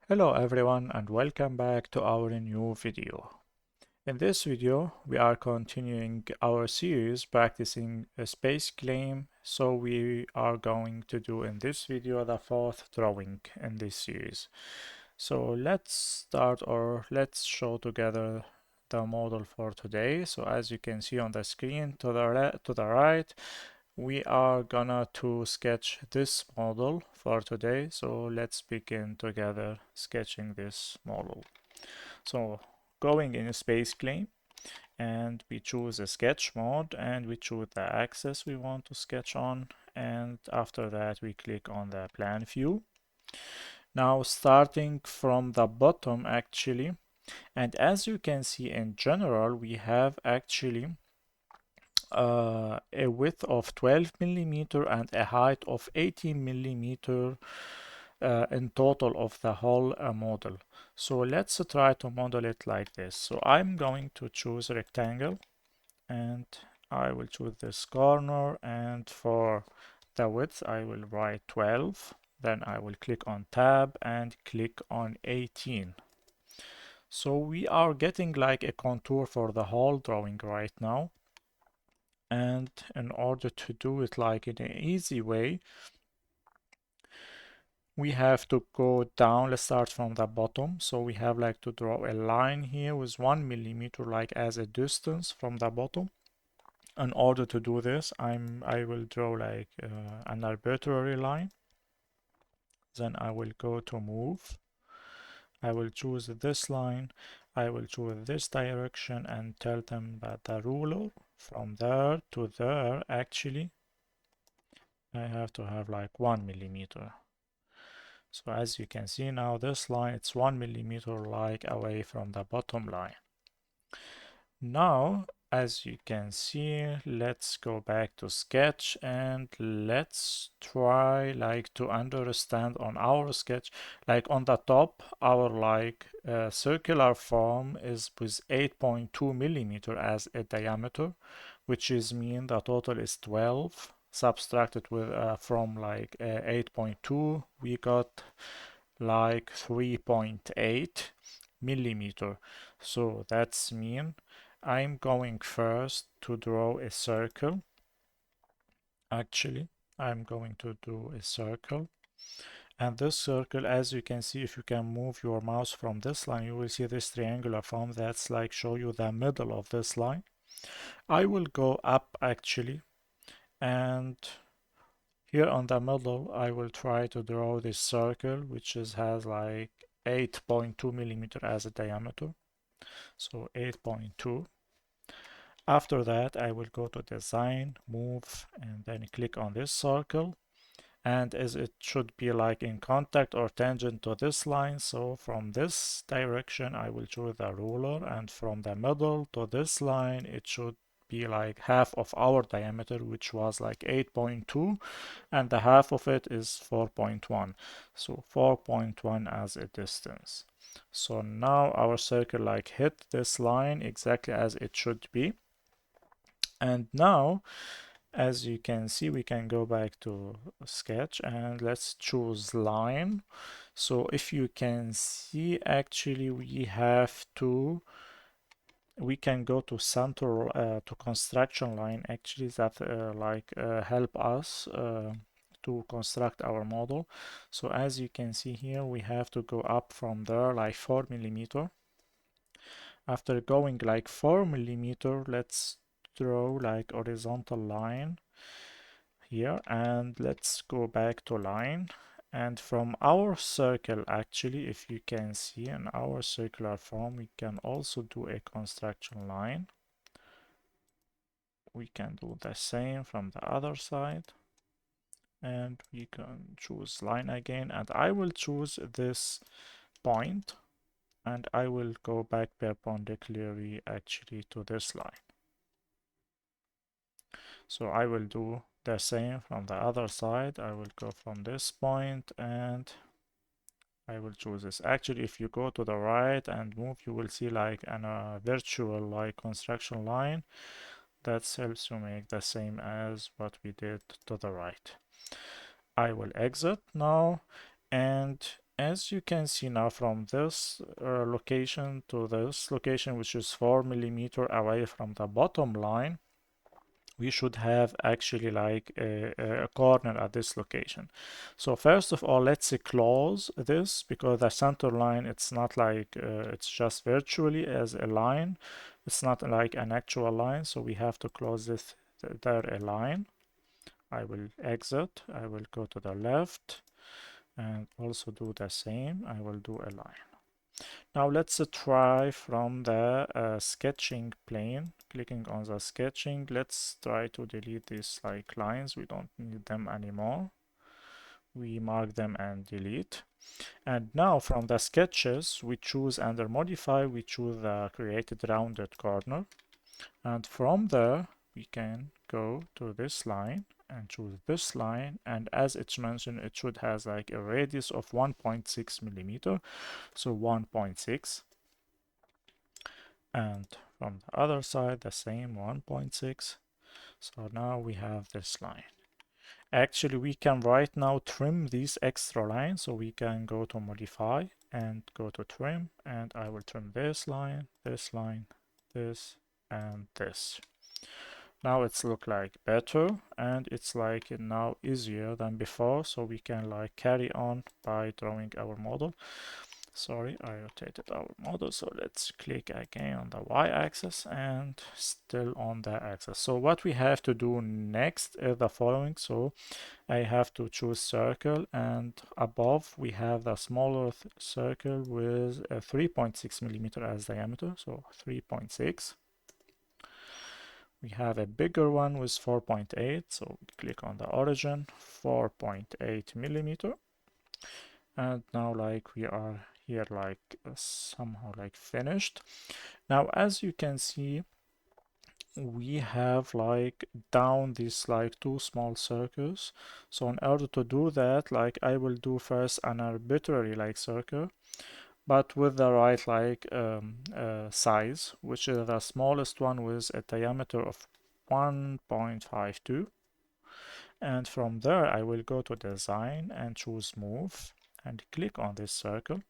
Hello everyone and welcome back to our new video. In this video, we are continuing our series practicing a space claim. So we are going to do in this video the fourth drawing in this series. So let's start or let's show together the model for today. So as you can see on the screen to the right, we are gonna to sketch this model for today. So let's begin together sketching this model. So going in SpaceClaim, and we choose a sketch mode and we choose the axis we want to sketch on, and after that we click on the plan view. Now starting from the bottom actually, and as you can see in general we have actually a width of 12 millimeter and a height of 18 millimeter in total of the whole model. So let's try to model it like this. So I'm going to choose rectangle and I will choose this corner, and for the width I will write 12. Then I will click on tab and click on 18. So we are getting like a contour for the whole drawing right now. And in order to do it like in an easy way, we have to go down. Let's start from the bottom. So we have like to draw a line here with 1 millimeter like as a distance from the bottom. In order to do this, I will draw like an arbitrary line. Then I will go to move. I will choose this line. I will choose this direction and tell them that the ruler from there to there actually I have to have like 1 millimeter. So as you can see now, this line, it's 1 millimeter like away from the bottom line. Now, as you can see, let's go back to sketch and let's try like to understand on our sketch, like on the top, our like circular form is with 8.2 millimeter as a diameter, which is mean the total is 12. Subtracted with from like 8.2, we got like 3.8 millimeter. So that's mean I'm going first to draw a circle. Actually, I'm going to do a circle. And this circle, as you can see, if you can move your mouse from this line, you will see this triangular form that's like show you the middle of this line. I will go up actually, and here on the middle, I will try to draw this circle, which has like 8.2 millimeter as a diameter. So 8.2. After that, I will go to design, move, and then click on this circle. And as it should be like in contact or tangent to this line, so from this direction I will choose the ruler, and from the middle to this line it should be like half of our diameter, which was like 8.2, and the half of it is 4.1. So 4.1 as a distance. So now our circle like hit this line exactly as it should be. And now, as you can see, we can go back to sketch and let's choose line. So if you can see, actually we can go to center to construction line actually that help us to construct our model. So as you can see here, we have to go up from there like 4 millimeter. After going like 4 millimeter, let's draw like horizontal line here, and let's go back to line. And from our circle, actually, if you can see in our circular form, we can also do a construction line. We can do the same from the other side, and we can choose line again, and I will choose this point, and I will go back perpendicularly actually to this line. So I will do the same from the other side. I will go from this point and I will choose this. Actually, if you go to the right and move, you will see like a virtual like construction line that helps you make the same as what we did to the right. I will exit now, and as you can see now, from this location to this location, which is 4 mm away from the bottom line, we should have actually like a corner at this location. So first of all, let's close this, because the center line, it's not like it's just virtually as a line, it's not like an actual line, so we have to close this there a line. I will exit, I will go to the left and also do the same. I will do a line. Now let's try from the sketching plane, clicking on the sketching. Let's try to delete these like lines. We don't need them anymore. We mark them and delete. And now from the sketches, we choose under modify, we choose the created rounded corner. And from there, we can go to this line and choose this line. And as it's mentioned, it should has like a radius of 1.6 millimeter. So 1.6. And from the other side, the same 1.6. So now we have this line. Actually, we can right now trim these extra lines. So we can go to modify and go to trim. And I will trim this line, this, and this. Now it's look like better, and it's like now easier than before, so we can like carry on by drawing our model. Sorry, I rotated our model, so let's click again on the y-axis and still on the axis. So what we have to do next is the following. So I have to choose circle, and above we have the smaller circle with a 3.6 millimeter as diameter, so 3.6. We have a bigger one with 4.8, so click on the origin, 4.8 millimeter. And now like we are here like somehow like finished. Now as you can see, we have like down these like two small circles. So in order to do that, like I will do first an arbitrary like circle, but with the right like size, which is the smallest one with a diameter of 1.52. And from there I will go to design and choose move and click on this circle.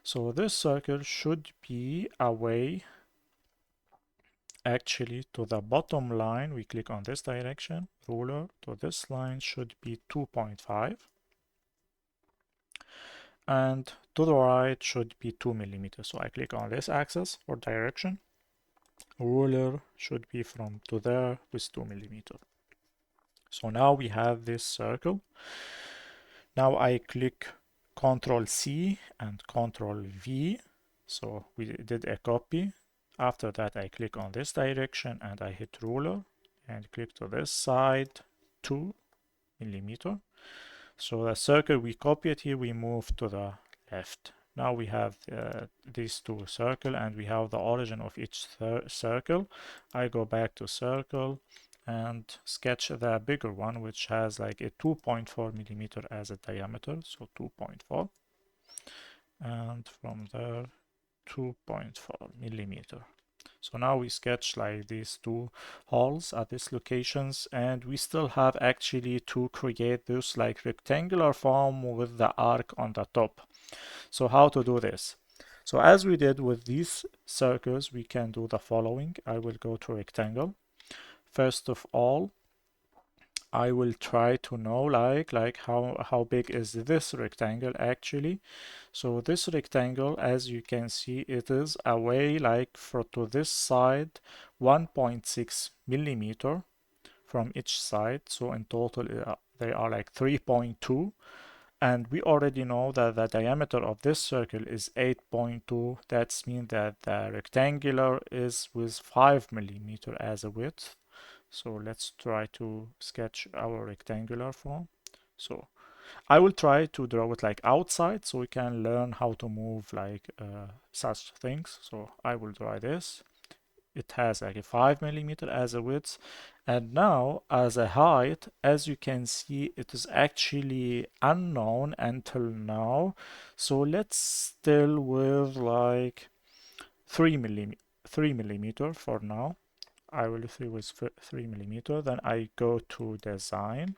So this circle should be away actually to the bottom line. We click on this direction, ruler to this line should be 2.5. And to the right should be 2 millimeters. So I click on this axis for direction. Ruler should be from to there with 2 millimeters. So now we have this circle. Now I click Ctrl C and Ctrl V. So we did a copy. After that I click on this direction and I hit ruler and click to this side 2 millimeter. So the circle we copied here, we move to the left. Now we have these two circles and we have the origin of each circle. I go back to circle and sketch the bigger one, which has like a 2.4 millimeter as a diameter, so 2.4. And from there, 2.4 millimeter. So now we sketch like these two holes at these locations, and we still have actually to create this like rectangular form with the arc on the top. So how to do this? So as we did with these circles, we can do the following. I will go to rectangle. First of all, I will try to know like how big is this rectangle actually. So this rectangle, as you can see, it is away like to this side 1.6 millimeter from each side. So in total they are like 3.2. And we already know that the diameter of this circle is 8.2. That means that the rectangular is with 5 millimeter as a width. So let's try to sketch our rectangular form. So I will try to draw it like outside so we can learn how to move like such things. So I will draw this. It has like a 5 millimeter as a width. And now as a height, as you can see, it is actually unknown until now. So let's still with like 3 millimeter for now. I will see with 3 millimeter. Then I go to design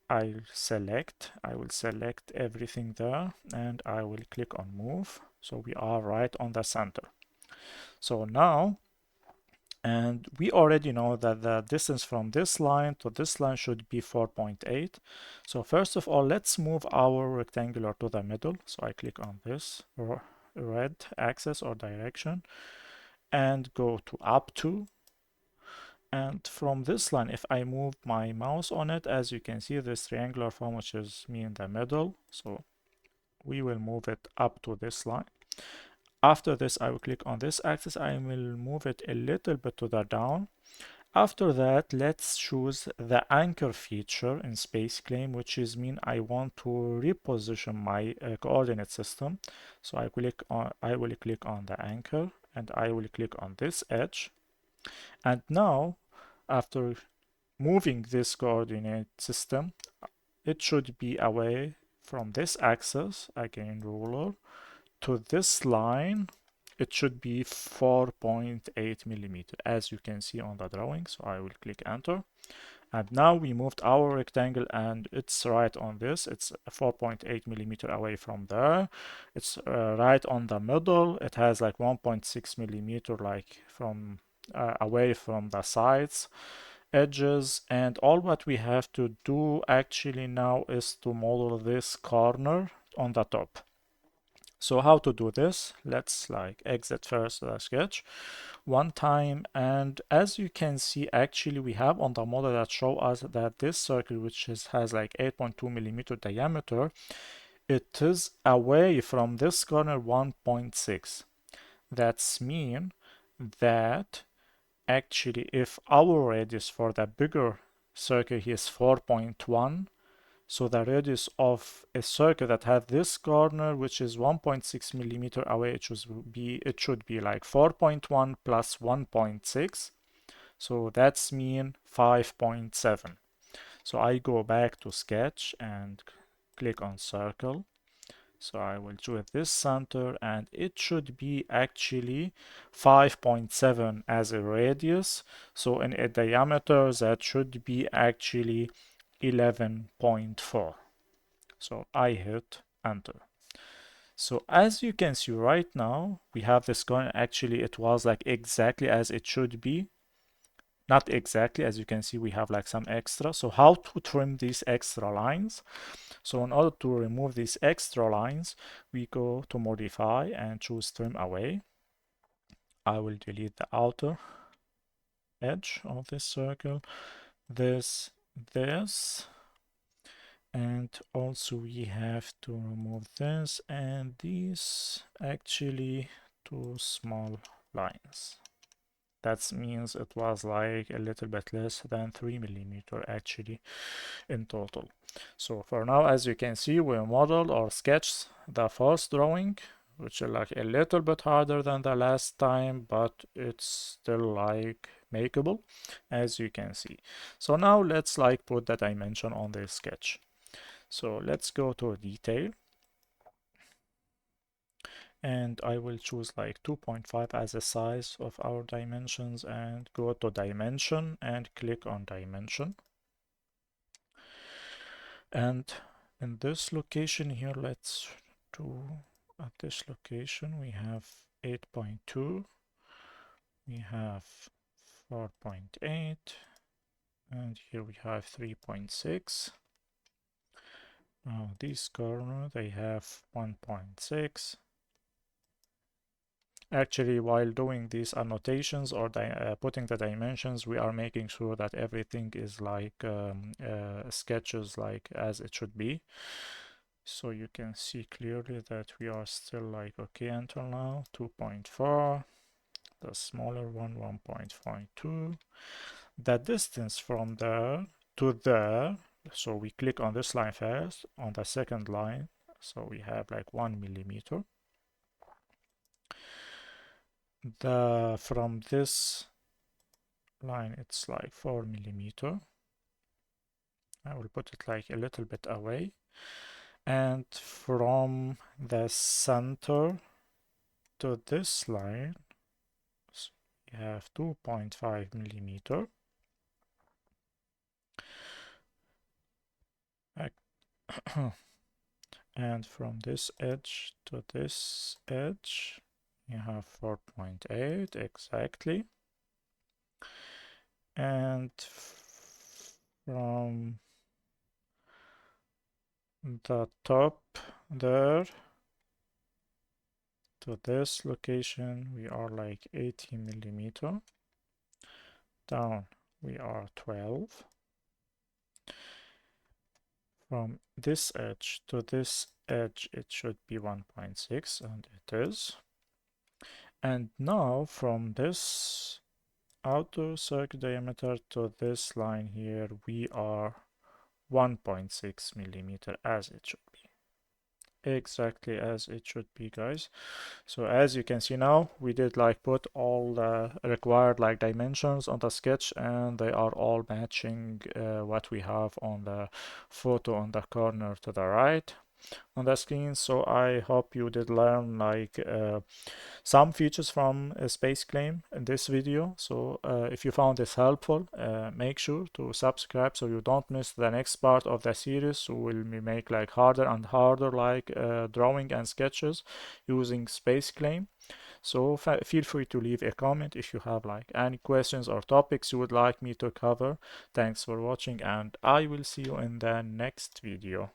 I will select everything there, and I will click on move. So we are right on the center. So now, and we already know that the distance from this line to this line should be 4.8. So first of all, let's move our rectangular to the middle. So I click on this red axis or direction and go to up to. And from this line, if I move my mouse on it, as you can see, this triangular form, which is me in the middle. So we will move it up to this line. After this, I will click on this axis. I will move it a little bit to the down. After that, let's choose the anchor feature in SpaceClaim, which is mean I want to reposition my coordinate system. So I will click on the anchor, and I will click on this edge. And now, after moving this coordinate system, it should be away from this axis, again ruler, to this line. It should be 4.8 millimeter, as you can see on the drawing. So I will click enter. And now we moved our rectangle, and it's right on this. It's 4.8 millimeter away from there. It's right on the middle. It has like 1.6 millimeter like from away from the sides, edges, and all what we have to do actually now is to model this corner on the top. So how to do this? Let's like exit first the sketch one time, and as you can see, actually we have on the model that show us that this circle, which has like 8.2 millimeter diameter, it is away from this corner 1.6. That's mean that actually if our radius for the bigger circle here is 4.1, so the radius of a circle that has this corner, which is 1.6 millimeter away, it should be like 4.1 plus 1.6. So that's mean 5.7. So I go back to sketch and click on circle. So I will choose this center, and it should be actually 5.7 as a radius. So in a diameter, that should be actually 11.4. So I hit enter. So as you can see right now, we have this corner. Actually, it was like exactly as it should be. Not exactly, as you can see, we have like some extra. So how to trim these extra lines? So in order to remove these extra lines, we go to modify and choose trim away. I will delete the outer edge of this circle, this, and also we have to remove this and these, actually two small lines. That means it was like a little bit less than 3 millimeter actually in total. So for now, as you can see, we modeled or sketched the first drawing, which is like a little bit harder than the last time, but it's still like makeable, as you can see. So now let's like put the dimension on the sketch. So let's go to detail, and I will choose like 2.5 as the size of our dimensions, and go to dimension and click on dimension. And in this location here, let's do at this location we have 8.2, we have 4.8, and here we have 3.6. Now this corner they have 1.6. Actually, while doing these annotations or putting the dimensions, we are making sure that everything is like sketches like as it should be. So you can see clearly that we are still like okay until now. 2.4, the smaller one 1.52. The distance from there to there, so we click on this line first, on the second line, so we have like 1 millimeter. From this line it's like 4 millimeter. I will put it like a little bit away, and from the center to this line we have 2.5 millimeter. And from this edge to this edge, you have 4.8 exactly. And from the top there to this location, we are like 80 millimeter. Down, we are 12. From this edge to this edge, it should be 1.6, and it is. And now from this outer circle diameter to this line here, we are 1.6 millimeter, as it should be. Exactly as it should be, guys. So as you can see now, we did like put all the required like dimensions on the sketch, and they are all matching what we have on the photo on the corner to the right on the screen. So I hope you did learn like some features from SpaceClaim in this video. So if you found this helpful, make sure to subscribe so you don't miss the next part of the series. So we'll make like harder and harder like drawing and sketches using SpaceClaim. So feel free to leave a comment if you have like any questions or topics you would like me to cover. Thanks for watching, and I will see you in the next video.